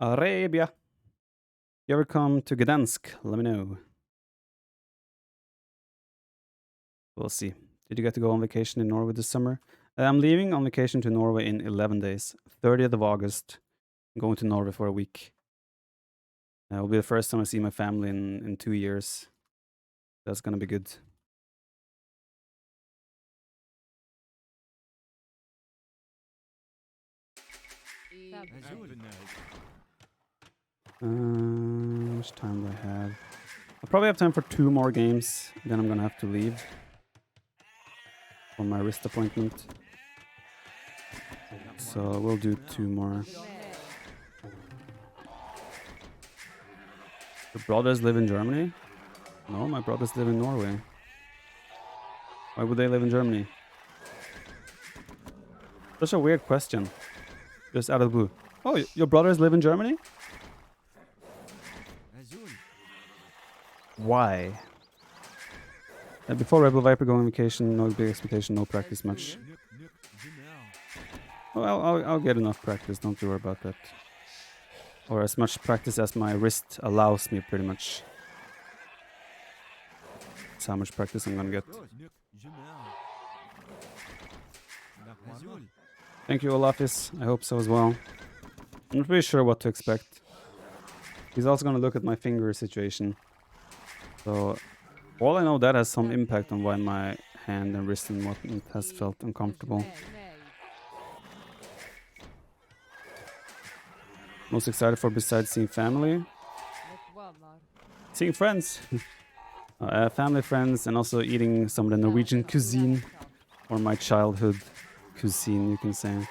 Arabia. You ever come to Gdansk? Let me know. We'll see. Did you get to go on vacation in Norway this summer? I'm leaving on vacation to Norway in 11 days. 30th of August. I'm going to Norway for a week. It will be the first time I see my family in 2 years. That's gonna be good. How much time do I have? I'll probably have time for 2 more games. Then I'm gonna have to leave for my wrist appointment. So we'll do 2 more. Your brothers live in Germany? No, my brothers live in Norway. Why would they live in Germany? Such a weird question. Just out of the blue. Oh, your brothers live in Germany? Why? Before Rebel Viper going on vacation, no big expectation, no practice much. Well, I'll get enough practice, don't you worry about that. Or as much practice as my wrist allows me, pretty much. That's how much practice I'm gonna get. Thank you, Olafis. I hope so as well. I'm not really sure what to expect. He's also gonna look at my finger situation. So, all I know, that has some impact on why my hand and wrist and whatnot has felt uncomfortable. Most excited for besides seeing family? Seeing friends. Family, friends, and also eating some of the Norwegian cuisine. Or my childhood cuisine, you can say.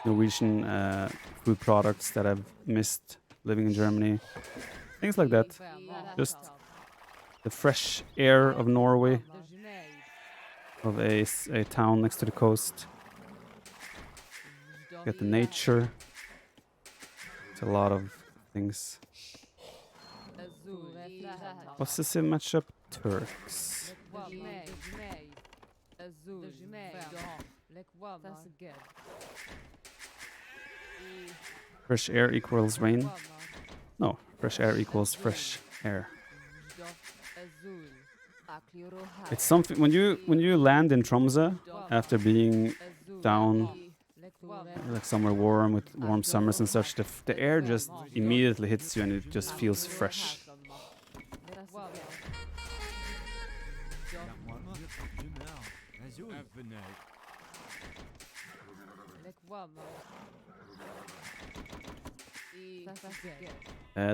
Norwegian food products that I've missed living in Germany. Things like that. Just the fresh air of Norway. Of a town next to the coast. Get the nature. It's a lot of things. What's the sim matchup? Turks. Fresh air equals rain? No, fresh air equals fresh air. It's something when you land in Tromsø after being down like somewhere warm with warm summers and such, the air just immediately hits you and it just feels fresh.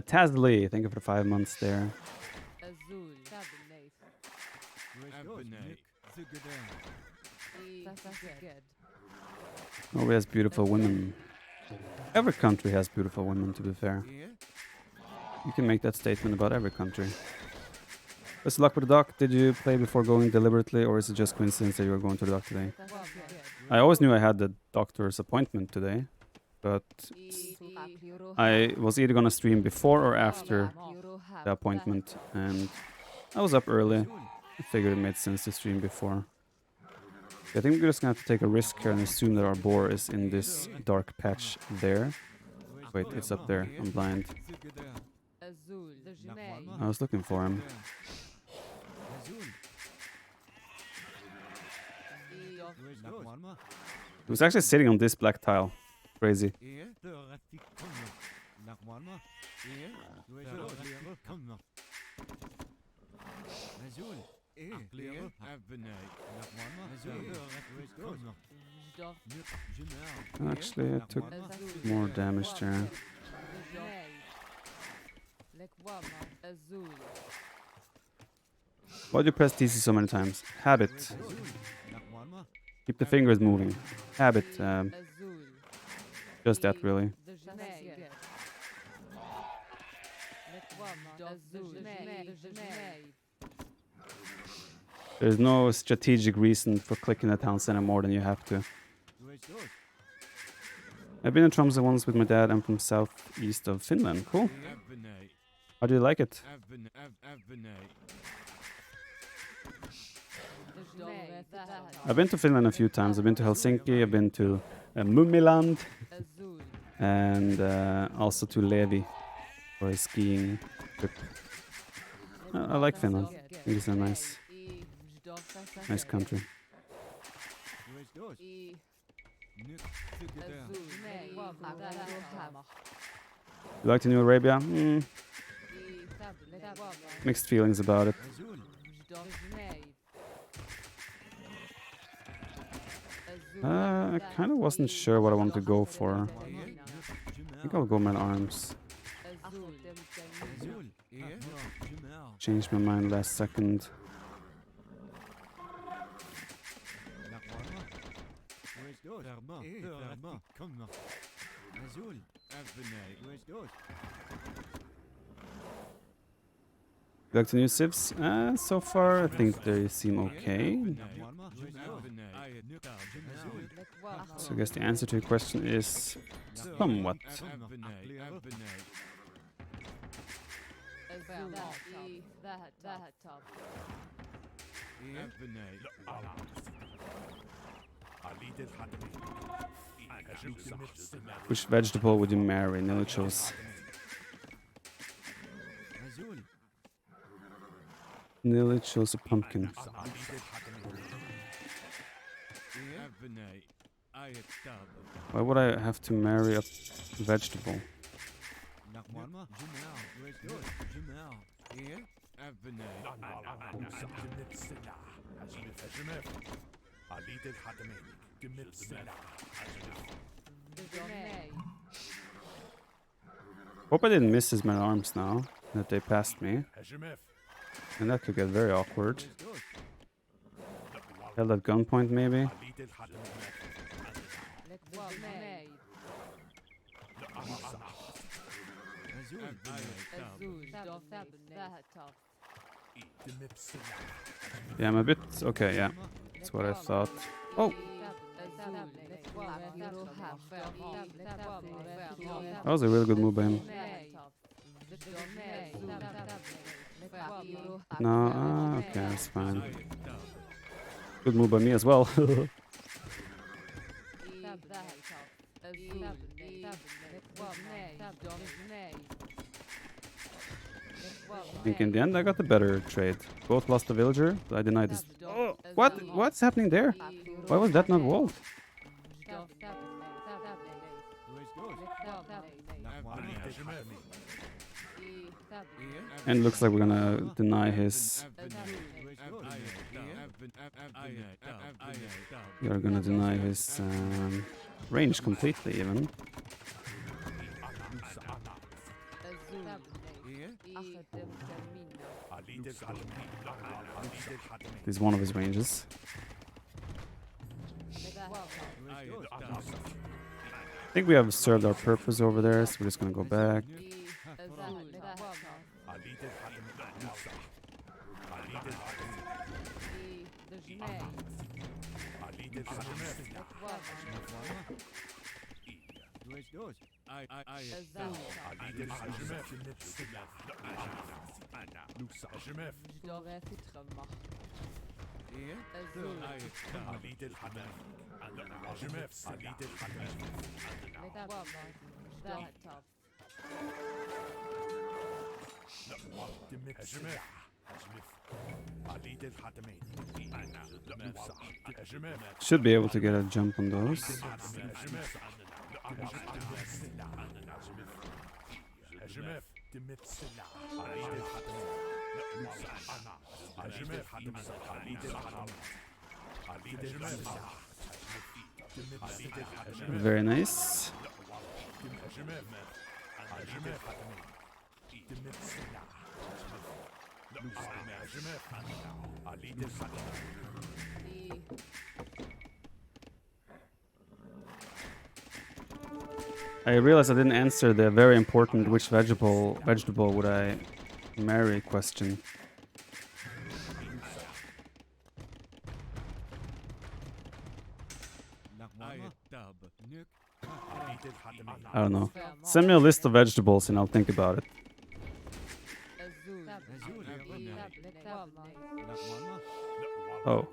Tazli, thank you for the 5 months there. Norway has beautiful women. Every country has beautiful women, to be fair. You can make that statement about every country. Best of luck with the doc. Did you play before going deliberately, or is it just coincidence that you were going to the doc today? I always knew I had the doctor's appointment today, but I was either going to stream before or after the appointment, and I was up early. I figured it made sense to stream before. I think we're just going to have to take a risk here and assume that our boar is in this dark patch there. Wait, it's up there. I'm blind. I was looking for him. He was actually sitting on this black tile. Crazy. Actually, I took more damage there. Why'd you press TC so many times? Habit. Keep the fingers moving. Habit. Just that, really. There's no strategic reason for clicking the town center more than you have to. I've been in Tromsø once with my dad. I'm from southeast of Finland. Cool. How do you like it? I've been to Finland a few times. I've been to Helsinki. I've been to Mummiland. And also to Levi for his skiing trip. I like Finland. I think it's a nice country. You like the New Arabia? Mixed feelings about it. I kind of wasn't sure what I wanted to go for. I think I'll go Men Arms. Changed my mind last second. You like the new civs? So far, I think they seem okay. So I guess the answer to your question is somewhat. Which vegetable would you marry? Nelly chose. Nelly chose a pumpkin. Why would I have to marry a vegetable? Hope I didn't miss his men arms now that they passed me. And that could get very awkward. Held at gunpoint, maybe? Yeah, I'm a bit... Okay, yeah. That's what I thought. Oh! That was a really good move by him. No, okay, that's fine. Good move by me as well. I think in the end I got the better trade. Both lost the villager, but I denied this. Oh, what? What's happening there? Why was that not walled? And looks like we're gonna deny his... We are gonna deny his range completely, even. This is one of his ranges. I think we have served our purpose over there, so we're just gonna go back. Should be able to get a jump on those. Very nice. I realized I didn't answer the very important which vegetable would I marry question. I don't know. Send me a list of vegetables and I'll think about it. Oh.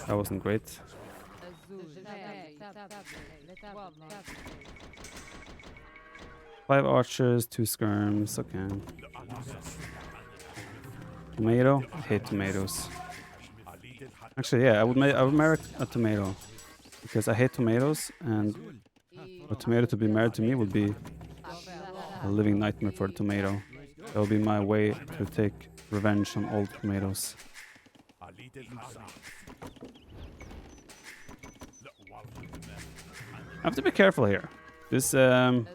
That wasn't great. 5 archers, 2 skirms, okay. Tomato? I hate tomatoes. Actually, yeah, I would marry a tomato. Because I hate tomatoes, and a tomato to be married to me would be a living nightmare for a tomato. That would be my way to take revenge on all tomatoes. I have to be careful here. This tomatoes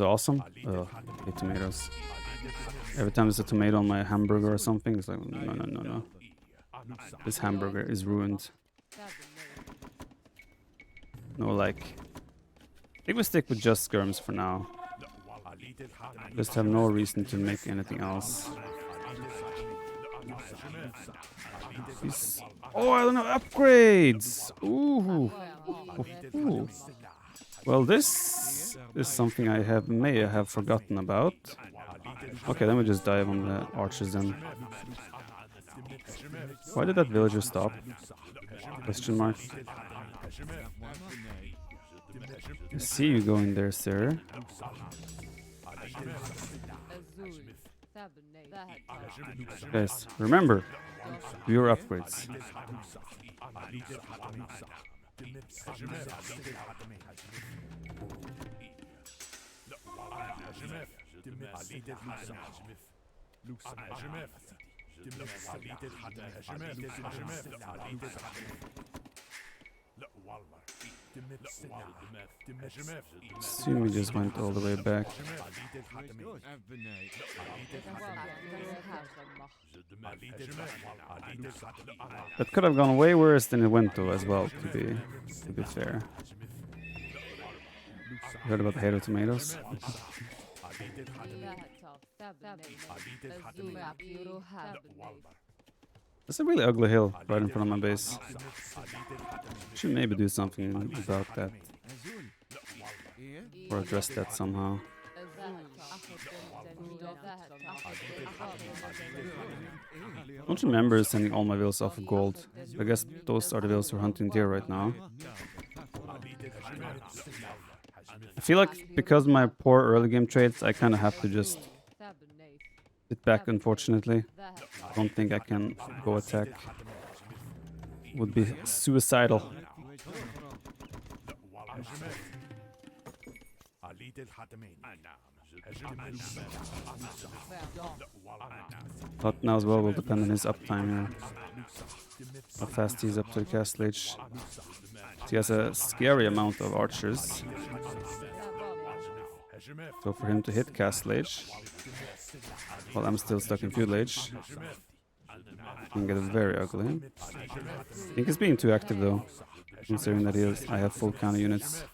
are awesome. Ugh, I hate tomatoes. Every time there's a tomato on my hamburger or something, it's like, no. This hamburger is ruined. No, like... I think we stick with just skirms for now. Just have no reason to make anything else. Oh, I don't know, upgrades! Ooh. Ooh. Well, this is something I may have forgotten about. Okay, then we just dive on the archers then. Why did that villager stop? Question mark. I see you going there, sir. Guys, remember, your upgrades. Assume we just went all the way back. That could have gone way worse than it went though as well, to be fair. Heard about the hate of tomatoes? That's a really ugly hill right in front of my base. Should maybe do something about that. Or address that somehow. I don't remember sending all my villas off of gold. I guess those are the villas we're hunting deer right now. I feel like because of my poor early game trades, I kind of have to just sit back, unfortunately. I don't think I can go attack. Would be suicidal. But now as well will depend on his uptime here. How fast he's up to the castle age. He has a scary amount of archers. So for him to hit castle age, while I'm still stuck in feudal age, can get very ugly. I think he's being too active though, considering that I have full counter units.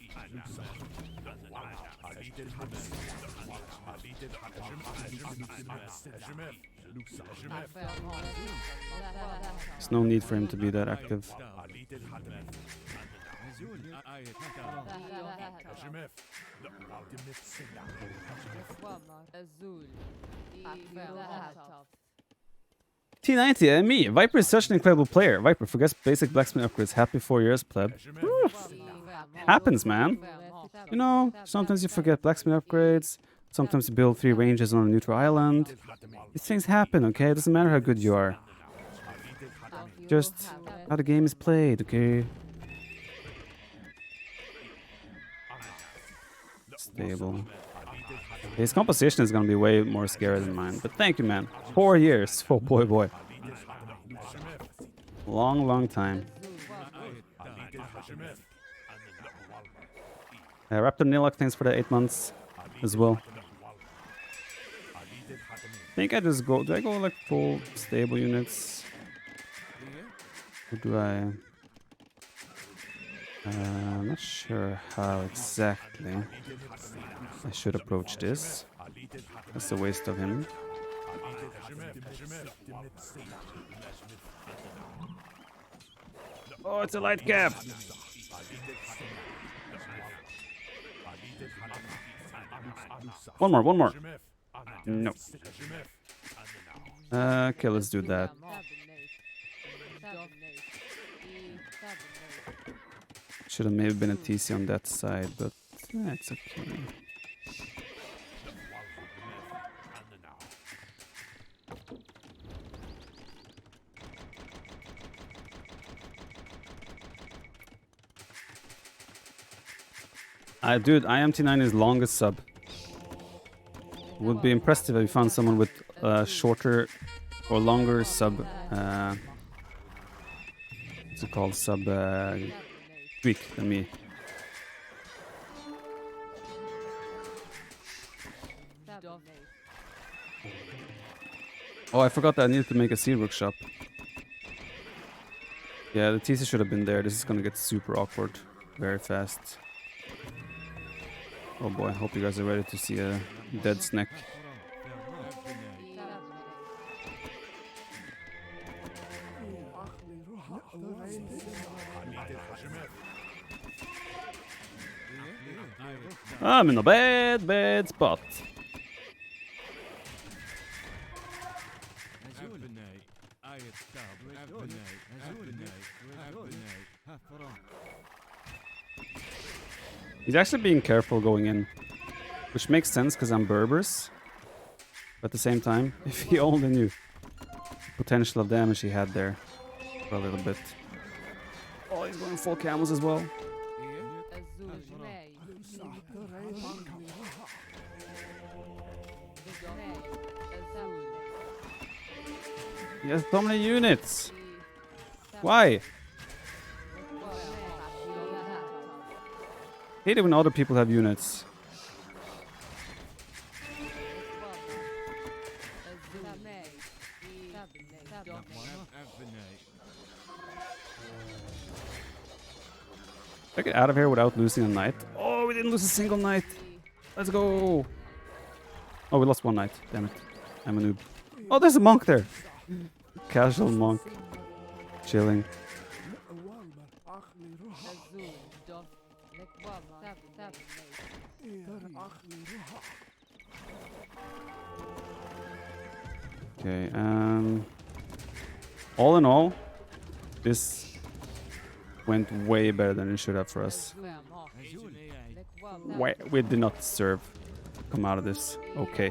There's no need for him to be that active. T90 me. Viper is such an incredible player. Viper forgets basic blacksmith upgrades. Happy 4 years, pleb. Happens, man. You know, sometimes you forget blacksmith upgrades. Sometimes you build 3 ranges on a neutral island. These things happen, okay? It doesn't matter how good you are. Just how the game is played, okay? Stable. His composition is gonna be way more scary than mine. But thank you, man. 4 years. Oh boy. Long time. Raptor Nilok, thanks for the 8 months as well. I think I just go... Do I go like full stable units? Or do I... I'm not sure how exactly I should approach this. That's a waste of him. Oh, it's a light cap! One more. No. Okay, let's do that. Should have maybe been a TC on that side, but it's okay. Dude, IMT9 is longest sub. Would be impressive if we found someone with shorter or longer sub. What's it called? Sub tweak than me. Oh, I forgot that I needed to make a sea rook shop. Yeah, the TC should have been there. This is gonna get super awkward very fast. Oh boy, hope you guys are ready to see a dead snack. I'm in a bad spot. He's actually being careful going in, which makes sense because I'm Berbers. But at the same time, if he only knew the potential of damage he had there for a little bit. Oh, he's going full camels as well. He has so many units. Why? Hate it when other people have units. I get out of here without losing a knight. Oh, we didn't lose a single knight. Let's go. Oh, we lost one knight. Damn it. I'm a noob. Oh, there's a monk there. Casual monk. Chilling. Okay, all in all, this went way better than it should have for us. We did not deserve to come out of this. Okay.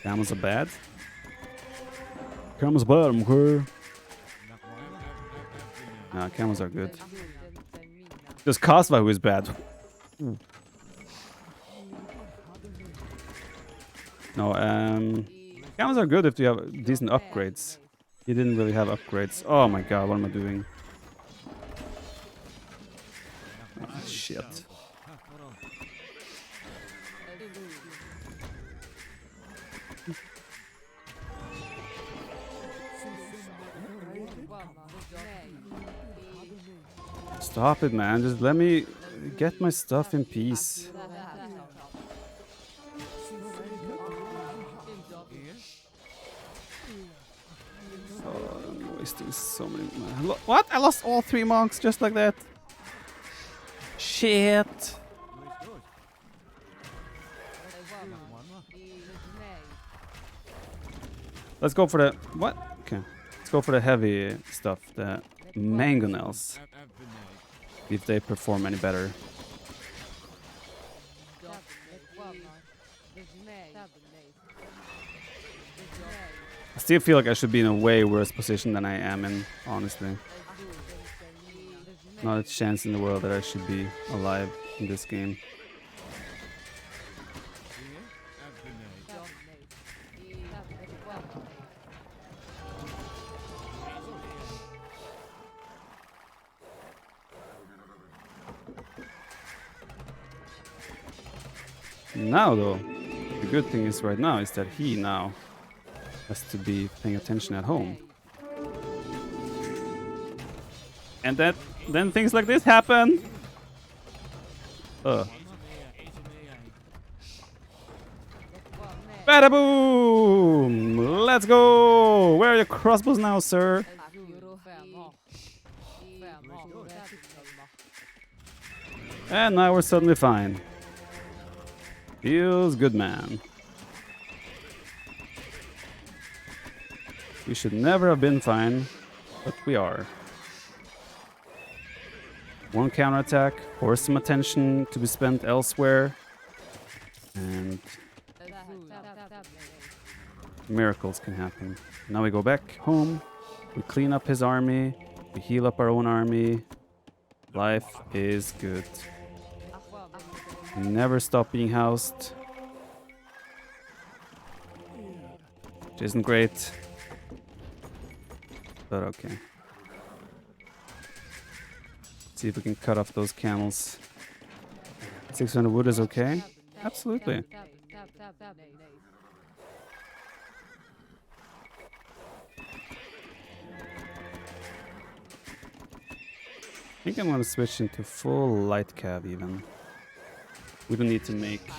Camels are bad. Camels bad, okay. Nah, camels are good. There's Kasva who is bad. No, camels are good if you have decent upgrades. He didn't really have upgrades. Oh my god, what am I doing? Ah, shit. Stop it, man. Just let me get my stuff in peace. Oh, I'm wasting so many... What? I lost all 3 monks just like that? Shit. Let's go for the... What? Okay. Let's go for the heavy stuff. The mangonels. If they perform any better. I still feel like I should be in a way worse position than I am in, honestly. Not a chance in the world that I should be alive in this game. Now though, the good thing is right now is that he now has to be paying attention at home. And then things like this happen. Bada boom! Let's go! Where are your crossbows now, sir? And now we're suddenly fine. Feels good, man. We should never have been fine, but we are. One counterattack, force some attention to be spent elsewhere, and miracles can happen. Now we go back home, we clean up his army, we heal up our own army. Life is good. Never stop being housed. Which isn't great, but okay. See if we can cut off those camels. 600 wood is okay? Absolutely. I think I'm gonna switch into full light cav even. We don't need to make...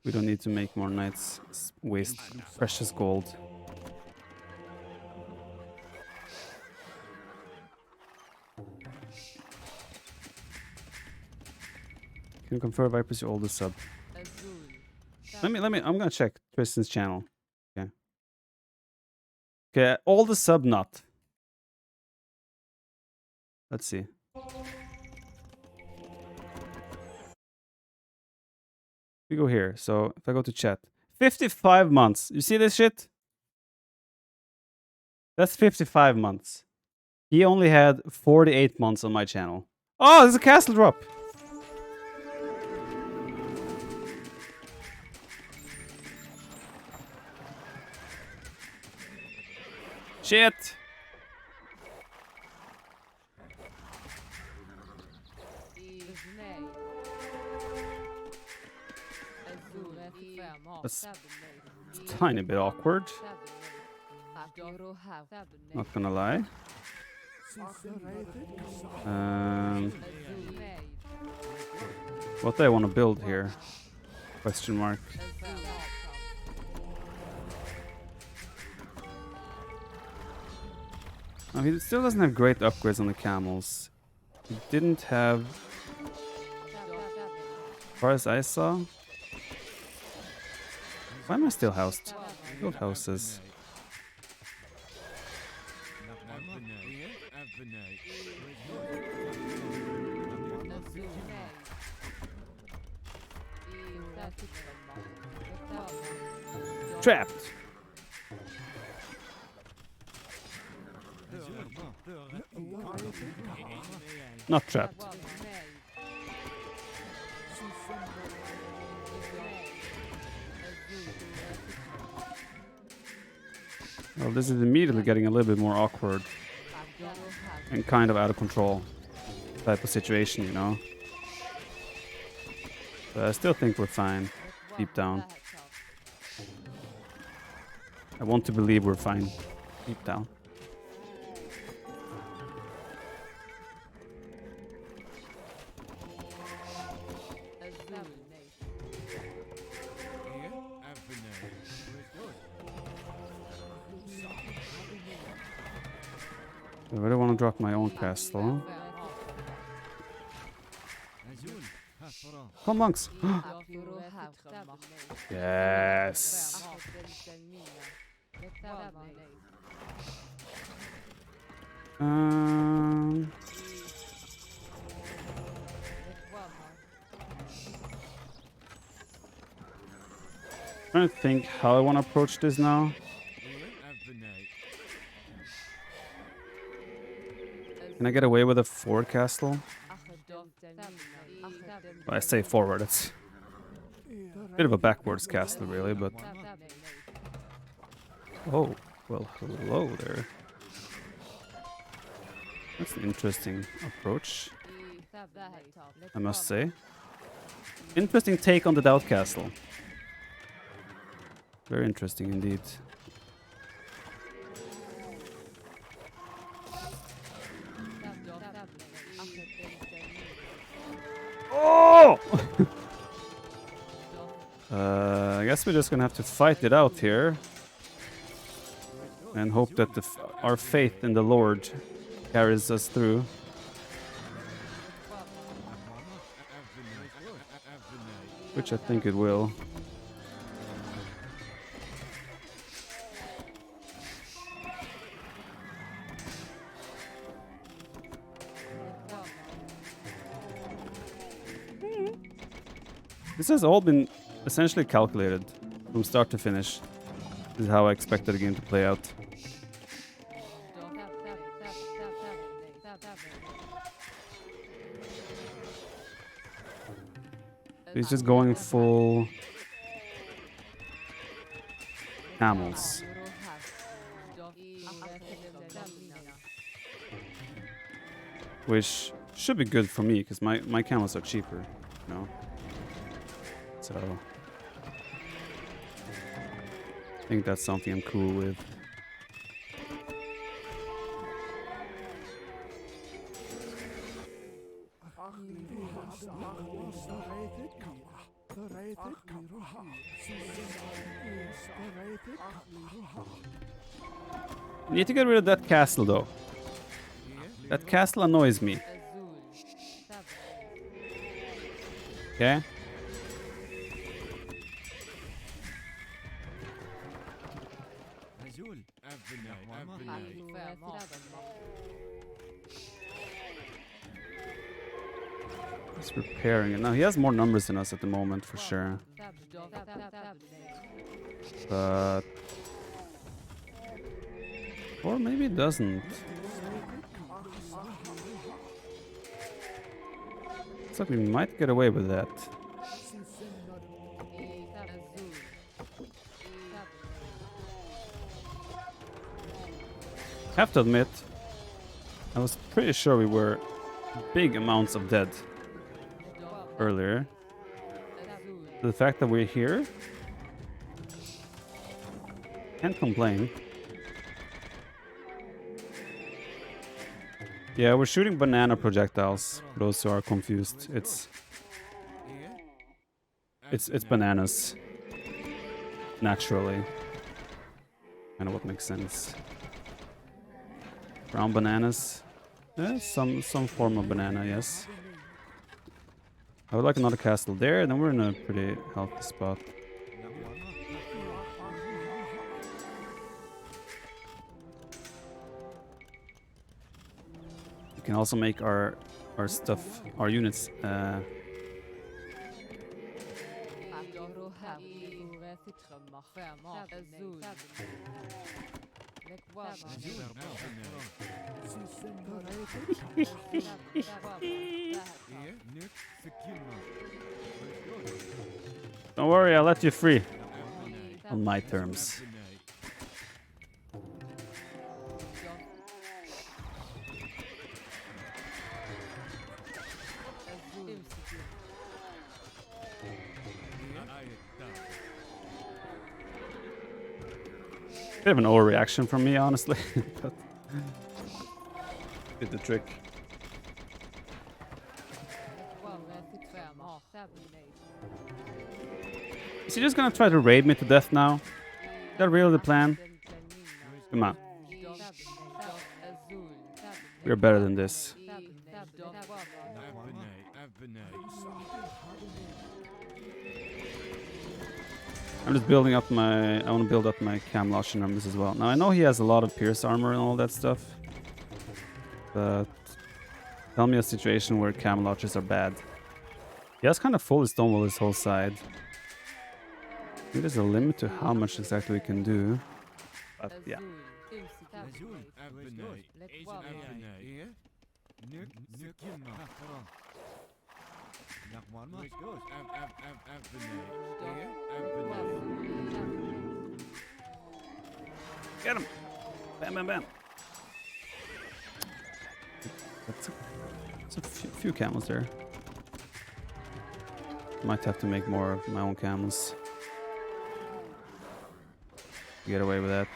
We don't need to make more knights waste precious gold. Can confirm Viper's your oldest sub. I'm gonna check Tristan's channel. Okay. Okay, oldest sub not. Let's see. We go here. So if I go to chat, 55 months. You see this shit? That's 55 months. He only had 48 months on my channel. Oh, there's a castle drop. Shit. That's a tiny bit awkward. Not gonna lie. What do I want to build here? Question mark. Oh, he still doesn't have great upgrades on the camels. He didn't have, as far as I saw. Why am I still housed? Build houses. Trapped. Not trapped. Well, this is immediately getting a little bit more awkward and kind of out of control type of situation, you know. But I still think we're fine, deep down. I want to believe we're fine, deep down. I really want to drop my own castle. Come, monks! Yes! Trying to think how I want to approach this now. Can I get away with a forward castle? Well, I say forward, it's a bit of a backwards castle really, but... Oh, well, hello there. That's an interesting approach, I must say. Interesting take on the Doubt Castle. Very interesting indeed. Oh! I guess we're just gonna have to fight it out here. And hope that our faith in the Lord carries us through. which I think it will. This has all been essentially calculated from start to finish. This is how I expected the game to play out. He's just going full camels. Which should be good for me, because my camels are cheaper, you know. So I think that's something I'm cool with. I need to get rid of that castle though. That castle annoys me. Okay? He's repairing it. Now he has more numbers than us at the moment for sure. But... or maybe it doesn't. Looks like we might get away with that. Have to admit, I was pretty sure we were big amounts of dead earlier. The fact that we're here, can't complain. Yeah, we're shooting banana projectiles. For those who are confused, it's bananas. Naturally, kind of what makes sense. Brown bananas, yeah, some form of banana, yes. I would like another castle there, then we're in a pretty healthy spot. We can also make our stuff, our units. Don't worry, I'll let you free. On my terms. Bit of an overreaction from me, honestly. But did the trick. Is he just gonna try to raid me to death now? Is that really the plan? Come on. We're better than this. I'm just building up my... I want to build up my camouflage numbers as well. Now, I know he has a lot of pierce armor and all that stuff. But... tell me a situation where camouflages are bad. He has kind of fully stonewall his whole side. I think there's a limit to how much exactly we can do. But, yeah. Get him! Bam, bam, bam. That's a few camels there. Might have to make more of my own camels. Get away with that.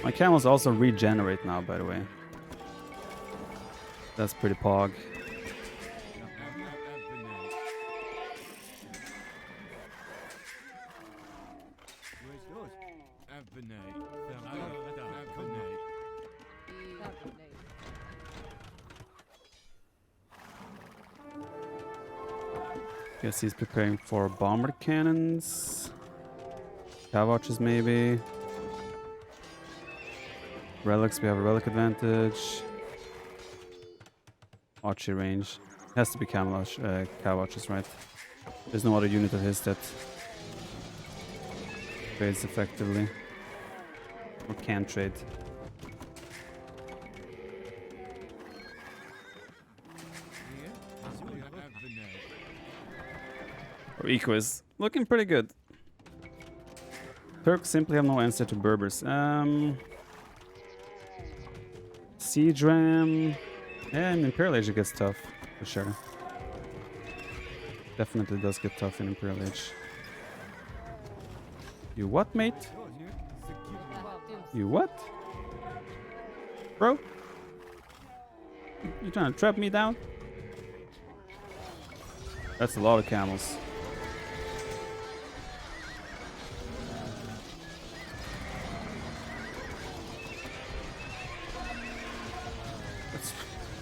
My camels also regenerate now, by the way. That's pretty pog. Guess he's preparing for bomber cannons. Cowwatches maybe. Relics, we have a relic advantage. Archery range. Has to be Cowwatches, right? There's no other unit of his that trades effectively. Or can trade. Our eco is looking pretty good. Turks simply have no answer to Berbers. Siege Ram. Yeah, and Imperial Age it gets tough, for sure. Definitely does get tough in Imperial Age. You what, mate? You what? Bro? You trying to trap me down? That's a lot of camels.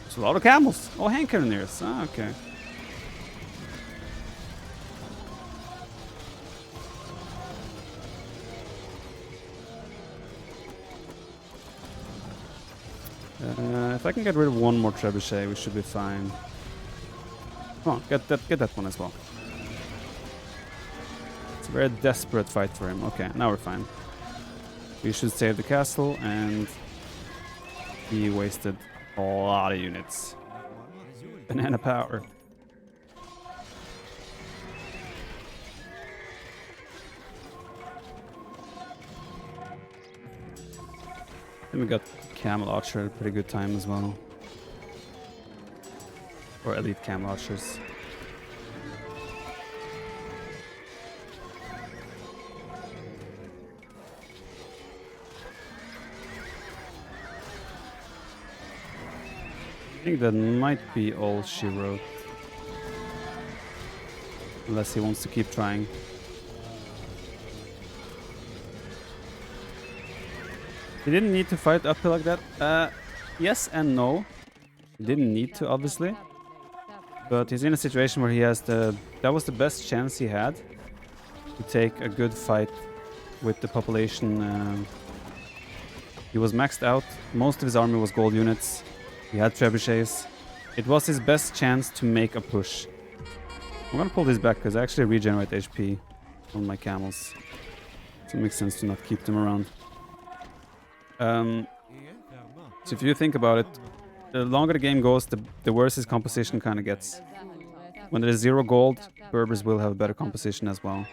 That's a lot of camels. Oh, hand cannoneers. Ah, okay. If I can get rid of one more trebuchet, we should be fine. Come on, get that one as well. It's a very desperate fight for him. Okay, now we're fine. We should save the castle, and he wasted a lot of units. Banana power. Then we got Camel Archer at a pretty good time as well. Or Elite Camel Archers. I think that might be all she wrote. Unless he wants to keep trying. He didn't need to fight uphill like that. Yes and no. He didn't need to, obviously. But he's in a situation where he has that was the best chance he had to take a good fight with the population. He was maxed out. Most of his army was gold units. He had trebuchets. It was his best chance to make a push. I'm gonna pull this back because I actually regenerate HP on my camels. So it makes sense to not keep them around. So if you think about it, the longer the game goes, the worse his composition kind of gets. When there is 0 gold, Berbers will have a better composition as well.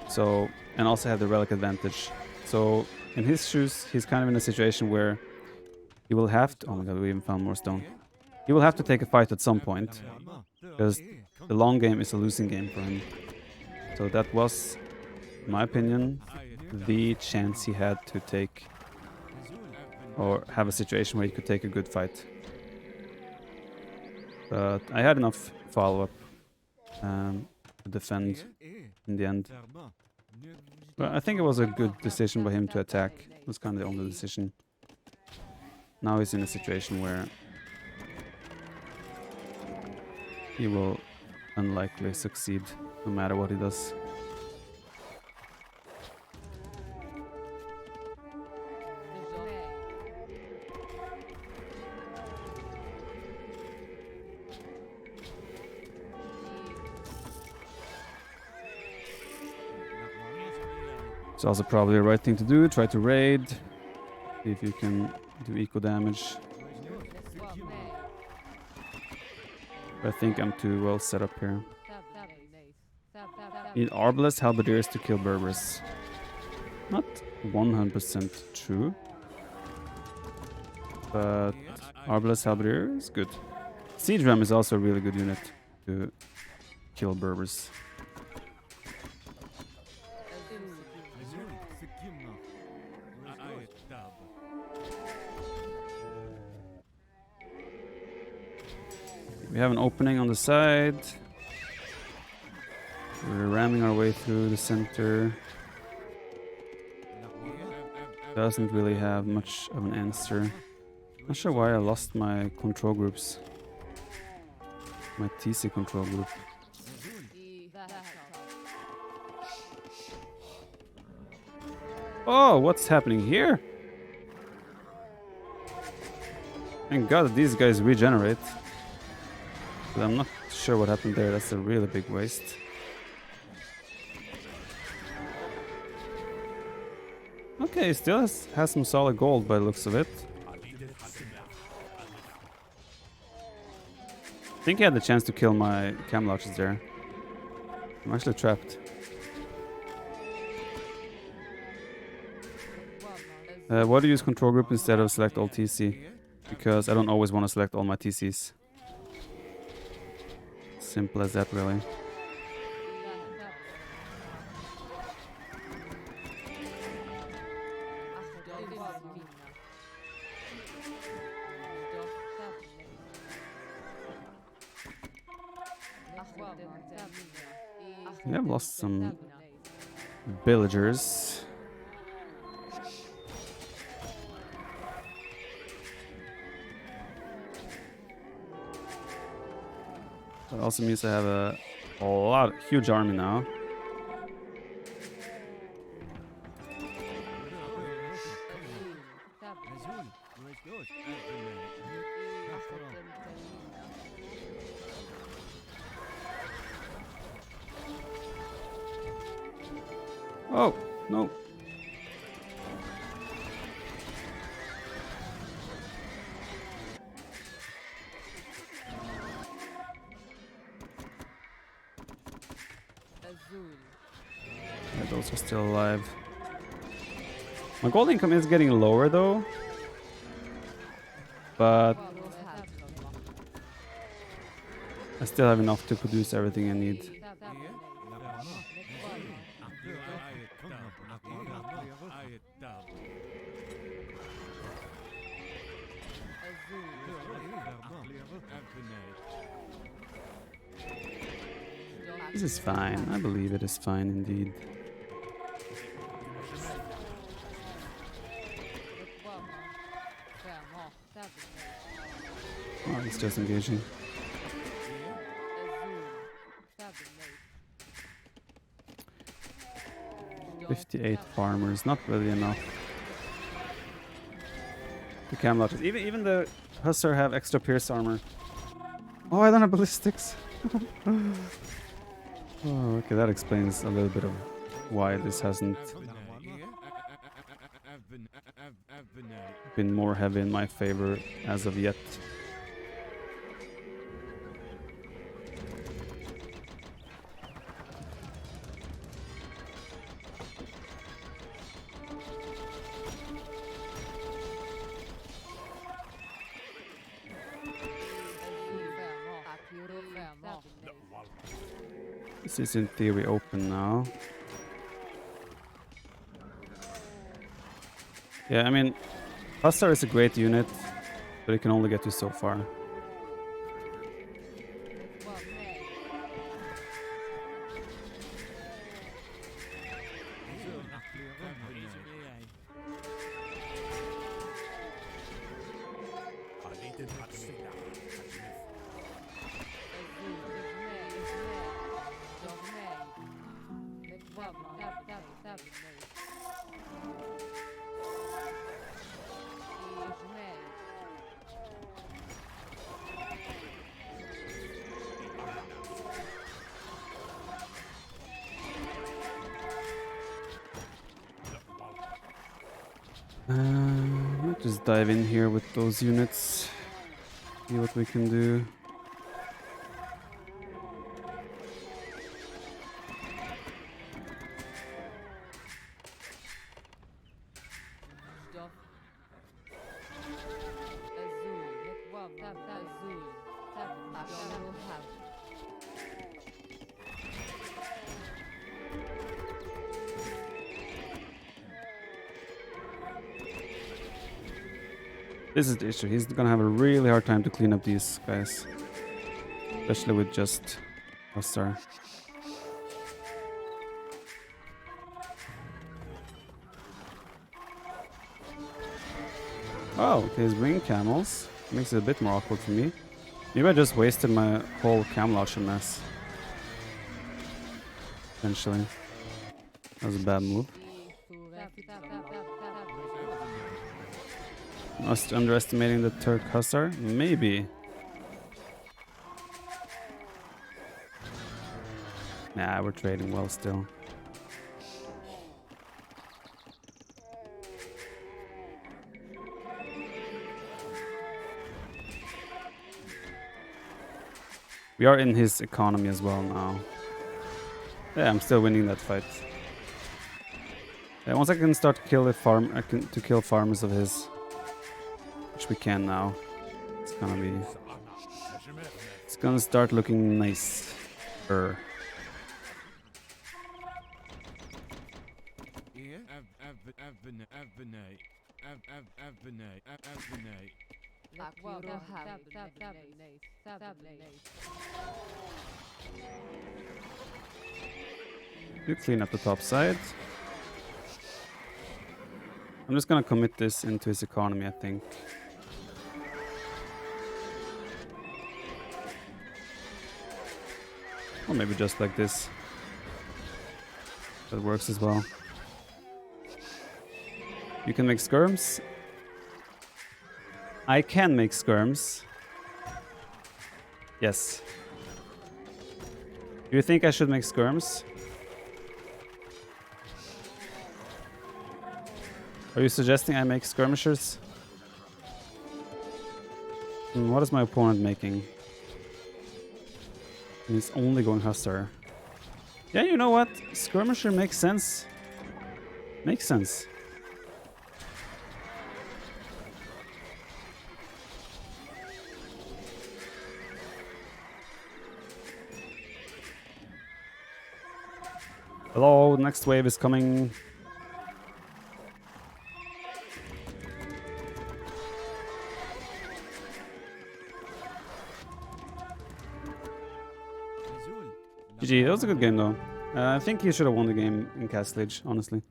So, and also have the relic advantage. So in his shoes, he's kind of in a situation where he will have to... Oh my god, we even found more stone. He will have to take a fight at some point. Because the long game is a losing game for him. So that was, in my opinion, the chance he had to take... or have a situation where he could take a good fight. But I had enough follow-up to defend in the end. But I think it was a good decision by him to attack. It was kind of the only decision. Now he's in a situation where he will unlikely succeed no matter what he does. It's also probably the right thing to do. Try to raid. See if you can do eco damage. I think I'm too well set up here. Need Arbalest Halberdiers to kill Berbers. Not 100% true. But Arbalest Halberdier is good. Siege Ram is also a really good unit to kill Berbers. We have an opening on the side. We're ramming our way through the center. Doesn't really have much of an answer. Not sure why I lost my control groups. My TC control group. Oh, what's happening here? Thank God that these guys regenerate. But I'm not sure what happened there. That's a really big waste. Okay, he still has some solid gold by the looks of it. I think he had the chance to kill my cam launches there. I'm actually trapped. Why do you use control group instead of select all TC? Because I don't always want to select all my TCs. Simple as that, really. Yeah, I've lost some villagers. That also means I have a huge army now. Oh, no. Yeah, those are still alive. My gold income is getting lower though. But I still have enough to produce everything I need. This is fine. I believe it is fine indeed. Oh, he's just engaging. 58 farmers, not really enough. The Camelot. Even the Hussar have extra pierce armor. Oh, I don't have ballistics. Oh, okay, that explains a little bit of why this hasn't been more heavy in my favor as of yet. This is in theory open now. Yeah, I mean, Hussar is a great unit, but it can only get you so far. Let's just dive in here with those units. See what we can do. This is the issue. He's gonna have a really hard time to clean up these guys. Especially with just a star. Oh, okay, he's bringing camels. Makes it a bit more awkward for me. Maybe I just wasted my whole camel mess. Essentially. That was a bad move. Us underestimating the Turk Hussar? Maybe. Nah, we're trading well still. We are in his economy as well now. Yeah, I'm still winning that fight. Yeah, once I can start to kill a farm, to kill farmers of his, which we can now. It's gonna start looking nice. You clean up the top side. I'm just gonna commit this into his economy, I think. Or maybe just like this. That works as well. You can make skirms. I can make skirms. Yes. Do you think I should make skirms? Are you suggesting I make skirmishers? What is my opponent making? He's only going Hussar. Yeah, you know what? Skirmisher makes sense. Makes sense. Hello, next wave is coming. GG, that was a good game though. I think he should have won the game in Castlage, honestly.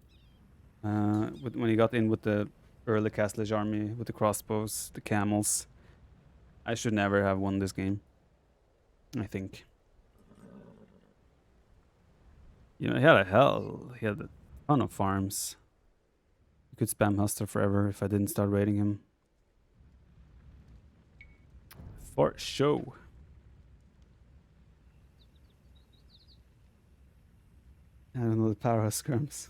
When he got in with the early Castlage army, with the crossbows, the camels. I should never have won this game, I think. You know, he had a ton of farms. You could spam Huster forever if I didn't start raiding him. For show. I don't know the powerhouse skirms.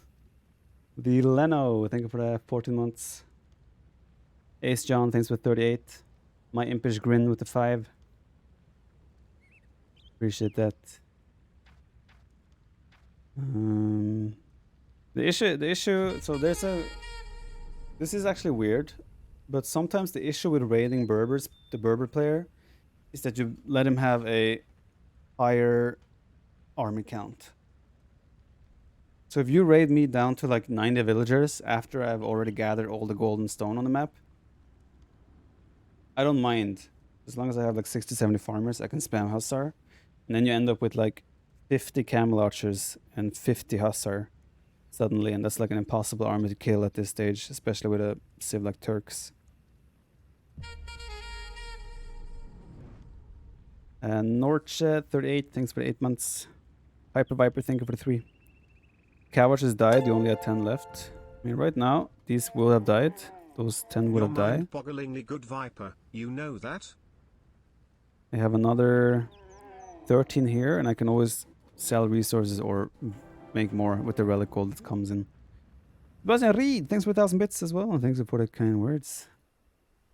The Leno, thank you for the 14 months. Ace John, thanks for 38. My impish grin with the 5. Appreciate that. The issue, so there's a, this is actually weird, but sometimes the issue with raiding Berbers, the Berber player, is that you let him have a higher army count. So if you raid me down to like 90 villagers after I've already gathered all the golden stone on the map, I don't mind. As long as I have like 60, 70 farmers, I can spam Hussar. And then you end up with like 50 camel archers and 50 Hussar suddenly, and that's like an impossible army to kill at this stage, especially with a civ like Turks. And Norche 38, thanks for the 8 months. Viper, thank you for the 3. Cowatch has died, you only have 10 left. I mean, right now, these will have died. Those 10 would have died. Mind-bogglingly good Viper, you know that? I have another 13 here, and I can always sell resources or make more with the relic gold that comes in. Sebastian Reed, thanks for 1,000 bits as well, and thanks for the kind words.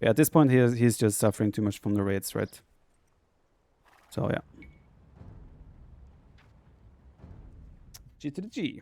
Yeah, at this point, he's just suffering too much from the raids, right? So, yeah. G to the G.